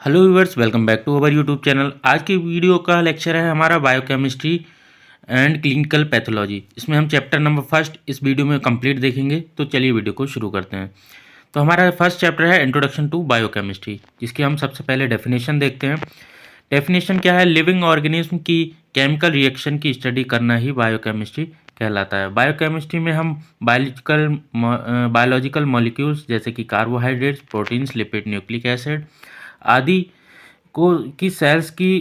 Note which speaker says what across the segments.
Speaker 1: Hello viewers, welcome back to our YouTube channel. आज की video का लेक्चर है हमारा बायोकेमिस्ट्री एंड क्लिनिकल पैथोलॉजी। इसमें हम चैप्टर नंबर फर्स्ट इस वीडियो में कंप्लीट देखेंगे। तो चलिए वीडियो को शुरू करते हैं। तो हमारा फर्स्ट चैप्टर है इंट्रोडक्शन टू बायोकेमिस्ट्री, जिसकी हम सबसे पहले डेफिनेशन देखते हैं। डेफिनेशन क्या है? लिविंग ऑर्गेनिज्म की केमिकल रिएक्शन की स्टडी करना ही बायोकेमिस्ट्री कहलाता है। बायोकेमिस्ट्री में हम बायोलॉजिकल मॉलिक्यूल्स जैसे कि carbohydrates, proteins, lipid, nucleic acid आदि को की सेल्स की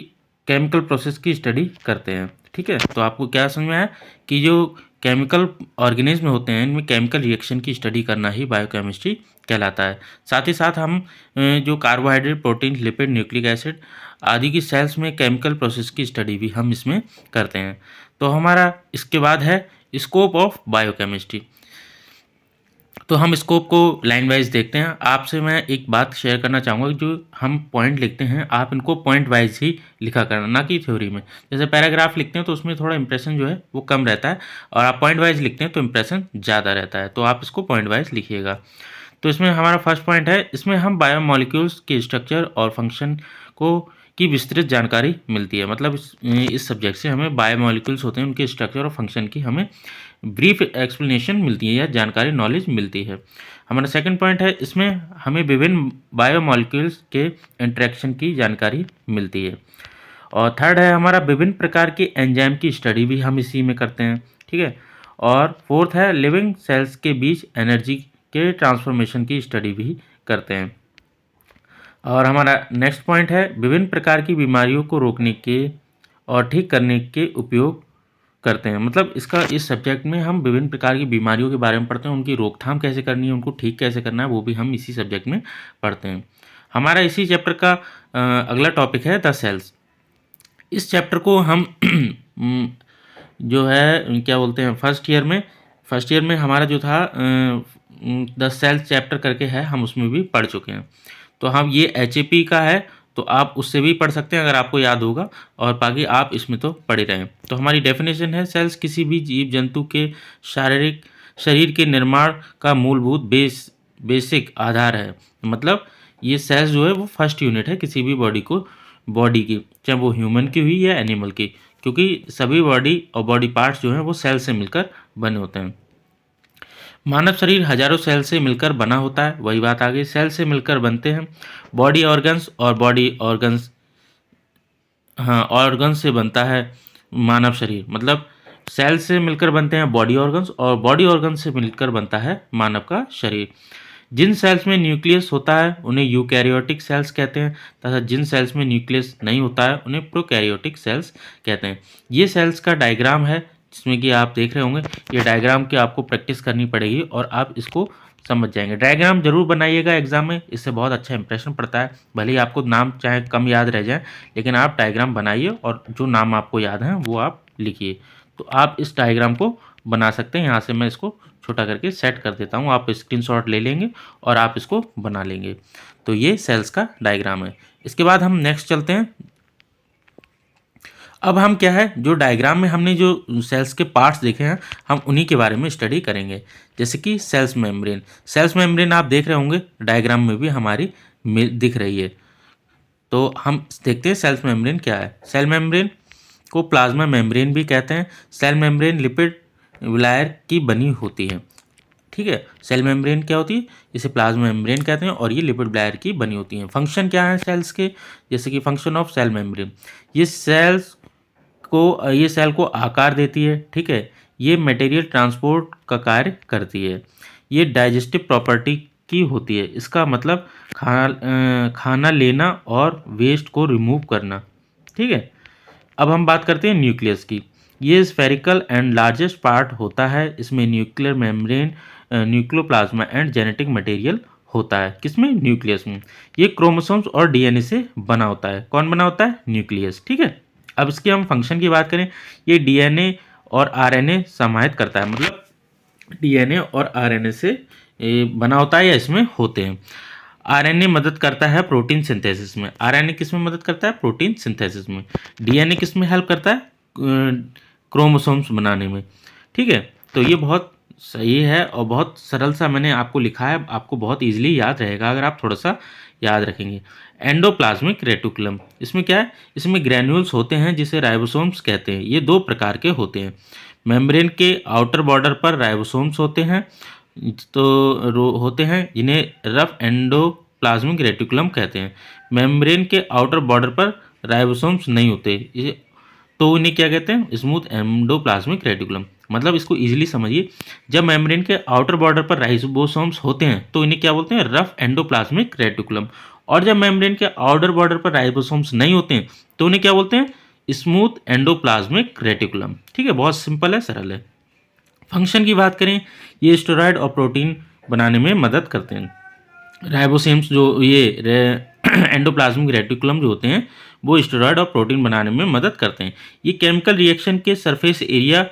Speaker 1: केमिकल प्रोसेस की स्टडी करते हैं। ठीक है, तो आपको क्या समझ में आया कि जो केमिकल ऑर्गेनिज्म होते हैं इनमें केमिकल रिएक्शन की स्टडी करना ही बायोकेमिस्ट्री कहलाता है। साथ ही साथ हम जो carbohydrate, protein, lipid, nucleic acid आदि की सेल्स में केमिकल प्रोसेस की स्टडी भी हम इसमें करते हैं। तो हमारा इसके बाद है स्कोप ऑफ बायोकेमिस्ट्री। तो हम स्कोप को लाइन वाइज देखते हैं। आपसे मैं एक बात शेयर करना चाहूँगा, जो हम पॉइंट लिखते हैं आप इनको पॉइंट वाइज ही लिखा करना, ना कि थ्योरी में। जैसे पैराग्राफ लिखते हैं तो उसमें थोड़ा इंप्रेशन जो है वो कम रहता है, और आप पॉइंट वाइज लिखते हैं तो इंप्रेशन ज़्यादा रहता है। तो आप इसको पॉइंट वाइज लिखिएगा। तो इसमें हमारा फर्स्ट पॉइंट है, इसमें हम बायोमोलिक्यूल्स के स्ट्रक्चर और फंक्शन को की विस्तृत जानकारी मिलती है। मतलब इस सब्जेक्ट से हमें बायोमोलिक्यूल्स होते हैं उनके स्ट्रक्चर और फंक्शन की हमें ब्रीफ एक्सप्लेनेशन मिलती है या जानकारी, नॉलेज मिलती है। हमारा सेकंड पॉइंट है, इसमें हमें विभिन्न बायोमोलिक्यूल्स के इंटरेक्शन की जानकारी मिलती है। और थर्ड है हमारा, विभिन्न प्रकार के एंजाइम की स्टडी भी हम इसी में करते हैं। ठीक है। और फोर्थ है, लिविंग सेल्स के बीच एनर्जी के ट्रांसफॉर्मेशन की स्टडी भी करते हैं। और हमारा नेक्स्ट पॉइंट है, विभिन्न प्रकार की बीमारियों को रोकने के और ठीक करने के उपयोग करते हैं। मतलब इस सब्जेक्ट में हम विभिन्न प्रकार की बीमारियों के बारे में पढ़ते हैं, उनकी रोकथाम कैसे करनी है, उनको ठीक कैसे करना है, वो भी हम इसी सब्जेक्ट में पढ़ते हैं। हमारा इसी चैप्टर का अगला टॉपिक है द सेल्स। इस चैप्टर को हम जो है क्या बोलते हैं, फर्स्ट ईयर में हमारा जो था द सेल्स चैप्टर करके है, हम उसमें भी पढ़ चुके हैं। तो हम ये HAP का है, तो आप उससे भी पढ़ सकते हैं अगर आपको याद होगा, और बाकी आप इसमें तो पढ़ ही रहे हैं। तो हमारी डेफिनेशन है, सेल्स किसी भी जीव जंतु के शरीर के निर्माण का मूलभूत बेसिक आधार है। मतलब ये सेल्स जो है वो फर्स्ट यूनिट है किसी भी बॉडी की, चाहे वो ह्यूमन की हुई या एनिमल की, क्योंकि सभी बॉडी और बॉडी पार्ट्स जो हैं वो सेल से मिलकर बने होते हैं। मानव शरीर हजारों सेल से मिलकर बना होता है, वही बात आ गई, सेल से मिलकर बनते हैं बॉडी ऑर्गन्स, और ऑर्गन्स से बनता है मानव शरीर। मतलब सेल से मिलकर बनते हैं बॉडी ऑर्गन्स, और बॉडी ऑर्गन्स से मिलकर बनता है मानव का शरीर। जिन सेल्स में न्यूक्लियस होता है उन्हें यूकैरियोटिक सेल्स कहते हैं, तथा जिन सेल्स में न्यूक्लियस नहीं होता है उन्हें प्रोकैरियोटिक सेल्स कहते हैं। ये सेल्स का डायग्राम है जिसमें कि आप देख रहे होंगे। ये डायग्राम की आपको प्रैक्टिस करनी पड़ेगी और आप इसको समझ जाएंगे। डायग्राम जरूर बनाइएगा एग्जाम में, इससे बहुत अच्छा इंप्रेशन पड़ता है। भले ही आपको नाम चाहे कम याद रह जाए, लेकिन आप डायग्राम बनाइए और जो नाम आपको याद हैं वो आप लिखिए। तो आप इस डायग्राम को बना सकते हैं। यहाँ से मैं इसको छोटा करके सेट कर देता हूँ, आप स्क्रीनशॉट ले लेंगे और आप इसको बना लेंगे। तो ये सेल्स का डायग्राम है। इसके बाद हम नेक्स्ट चलते हैं। अब हम क्या है, जो डायग्राम में हमने जो सेल्स के पार्ट्स देखे हैं हम उन्हीं के बारे में स्टडी करेंगे। जैसे कि सेल्स मेम्ब्रेन आप देख रहे होंगे डायग्राम में भी हमारी दिख रही है। तो हम देखते हैं सेल्स मेम्ब्रेन क्या है। सेल मेम्ब्रेन को प्लाज्मा मेम्ब्रेन भी कहते हैं। सेल मेम्ब्रेन लिपिड विलायर की बनी होती है। ठीक है, सेल मेम्ब्रेन क्या होती है, इसे प्लाज्मा मेम्ब्रेन कहते हैं, और ये लिपिड बिलायर की बनी होती हैं। फंक्शन क्या है सेल्स के, जैसे कि फंक्शन ऑफ सेल मेम्ब्रेन, ये सेल को आकार देती है। ठीक है, ये मटेरियल ट्रांसपोर्ट का कार्य करती है। ये डाइजेस्टिव प्रॉपर्टी की होती है। इसका मतलब खाना लेना और वेस्ट को रिमूव करना। ठीक है, अब हम बात करते हैं न्यूक्लियस की। ये स्फेरिकल एंड लार्जेस्ट पार्ट होता है। इसमें nuclear membrane, nucleoplasm and genetic material होता है। किसमें? न्यूक्लियस में। ये क्रोमोसोम्स और DNA से बना होता है। कौन बना होता है? न्यूक्लियस। ठीक है, अब इसकी हम फंक्शन की बात करें, ये DNA और RNA समाहित करता है। मतलब DNA और RNA से बना होता है या इसमें होते हैं। RNA मदद करता है प्रोटीन सिंथेसिस में। RNA किस में मदद करता है? प्रोटीन सिंथेसिस में। DNA किस में हेल्प करता है? क्रोमोसोम्स बनाने में। ठीक है, तो ये बहुत सही है और बहुत सरल सा मैंने आपको लिखा है, आपको बहुत इजीली याद रहेगा अगर आप थोड़ा सा याद रखेंगे। Endoplasmic reticulum. इसमें क्या है, इसमें ग्रैन्यूल्स होते हैं जिसे राइबोसोम्स कहते हैं। ये 2 प्रकार के होते हैं। मेम्ब्रेन के आउटर बॉर्डर पर राइबोसोम्स होते हैं, तो होते हैं जिन्हें रफ एंडोप्लाज्मिक रेटिकुलम कहते हैं। मेम्ब्रेन के आउटर बॉर्डर पर राइबोसोम्स नहीं होते, तो इन्हें क्या कहते हैं, स्मूथ एंडोप्लाज्मिक रेटिकुलम। मतलब इसको इजीली समझिए, जब मेम्ब्रेन के आउटर बॉर्डर पर राइबोसोम्स होते हैं तो इन्हें क्या बोलते हैं, रफ एंडोप्लाज्मिक रेटिकुलम। और जब मेम्ब्रेन के आउटर बॉर्डर पर राइबोसोम्स नहीं होते हैं तो उन्हें क्या बोलते हैं, स्मूथ एंडोप्लाज्मिक रेटिकुलम। ठीक है, बहुत सिंपल है, सरल है। फंक्शन की बात करें, ये स्टेरॉयड और प्रोटीन बनाने में मदद करते हैं। राइबोसोम्स जो ये एंडोप्लाज्मिक रेटिकुलम जो होते हैं वो स्टेरॉयड और प्रोटीन बनाने में मदद करते हैं। ये केमिकल रिएक्शन के सरफेस एरिया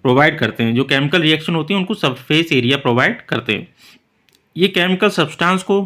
Speaker 1: प्रोवाइड करते हैं। जो केमिकल रिएक्शन होती है उनको सरफेस एरिया प्रोवाइड करते हैं। ये केमिकल सब्सटेंस को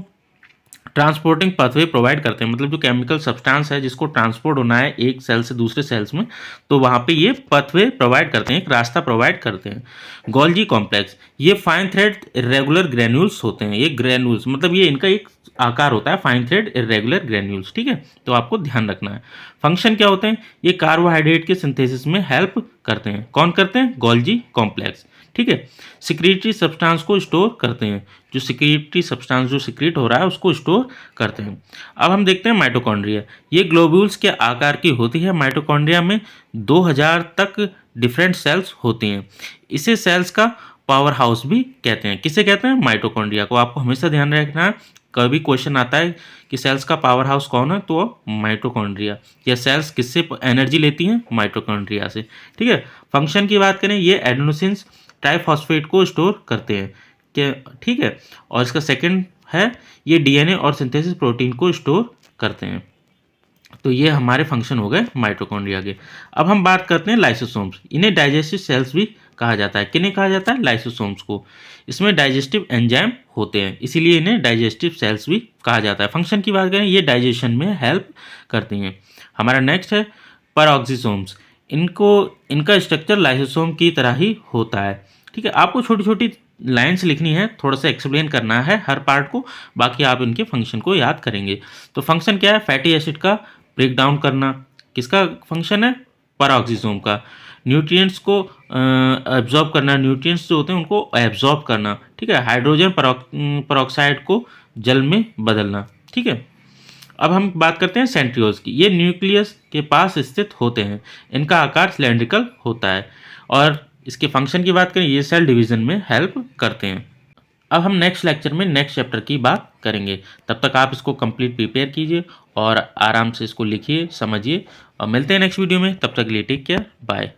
Speaker 1: ट्रांसपोर्टिंग पाथवे प्रोवाइड करते हैं। मतलब जो केमिकल सब्सटेंस है जिसको ट्रांसपोर्ट होना है एक सेल से दूसरे सेल्स में, तो वहाँ पे ये पाथवे प्रोवाइड करते हैं, एक रास्ता प्रोवाइड करते हैं। गोल्जी कॉम्प्लेक्स, ये फाइन थ्रेड इरेगुलर ग्रेन्यूल्स होते हैं। ये ग्रेन्यूल्स मतलब ये इनका एक आकार होता है, फाइन थ्रेड इरेगुलर ग्रेन्यूल्स। ठीक है, तो आपको ध्यान रखना है। फंक्शन क्या होते हैं, ये कार्बोहाइड्रेट के सिंथेसिस में हेल्प करते हैं। कौन करते हैं, गोल्जी कॉम्प्लेक्स। ठीक है, सिक्रीटरी सब्सटेंस को स्टोर करते हैं। जो सिक्रीटरी सब्सटेंस जो सिक्रीट हो रहा है उसको स्टोर करते हैं। अब हम देखते हैं माइटोकॉन्ड्रिया। ये ग्लोब्यूल्स के आकार की होती है। माइटोकॉन्ड्रिया में 2000 तक डिफरेंट सेल्स होती हैं। इसे सेल्स का पावर हाउस भी कहते हैं। किसे कहते हैं, माइटोकॉन्ड्रिया को। आपको हमेशा ध्यान रखना है, कभी क्वेश्चन आता है कि सेल्स का पावर हाउस कौन है, तो माइटोकॉन्ड्रिया। या सेल्स किससे एनर्जी लेती हैं, माइटोकॉन्ड्रिया से। ठीक है, फंक्शन की बात करें, ये एडेनोसिन्स ट्राइफॉस्फेट को स्टोर करते हैं। क्या, ठीक है। और इसका सेकंड है, ये डीएनए और सिंथेसिस प्रोटीन को स्टोर करते हैं। तो ये हमारे फंक्शन हो गए माइटोकॉन्ड्रिया के। अब हम बात करते हैं लाइसोसोम्स। इन्हें डाइजेस्टिव सेल्स भी कहा जाता है। किन्हें कहा जाता है, लाइसोसोम्स को। इसमें डाइजेस्टिव एंजाइम होते हैं, इसीलिए इन्हें डाइजेस्टिव सेल्स भी कहा जाता है। फंक्शन की बात करें, ये डाइजेशन में हेल्प करती हैं। हमारा नेक्स्ट है पैरोक्सिसोम्स। इनका स्ट्रक्चर लाइसोसोम की तरह ही होता है। ठीक है, आपको छोटी छोटी लाइन्स लिखनी है, थोड़ा सा एक्सप्लेन करना है हर पार्ट को, बाकी आप इनके फंक्शन को याद करेंगे। तो फंक्शन क्या है, फैटी एसिड का ब्रेक डाउन करना। किसका फंक्शन है, पैरोक्सिसोम का। न्यूट्रिएंट्स को एब्जॉर्ब करना, न्यूट्रिएंट्स जो होते हैं उनको एब्जॉर्ब करना। ठीक है, हाइड्रोजन पेरोक्साइड को जल में बदलना। ठीक है, अब हम बात करते हैं सेंट्रियोल्स की। ये न्यूक्लियस के पास स्थित होते हैं। इनका आकार सिलेंड्रिकल होता है। और इसके फंक्शन की बात करें, ये सेल डिवीजन में हेल्प करते हैं। अब हम नेक्स्ट लेक्चर में नेक्स्ट चैप्टर की बात करेंगे। तब तक आप इसको कंप्लीट प्रिपेयर कीजिए और आराम से इसको लिखिए, समझिए, और मिलते हैं नेक्स्ट वीडियो में। तब तक के लिए टेक केयर, बाय।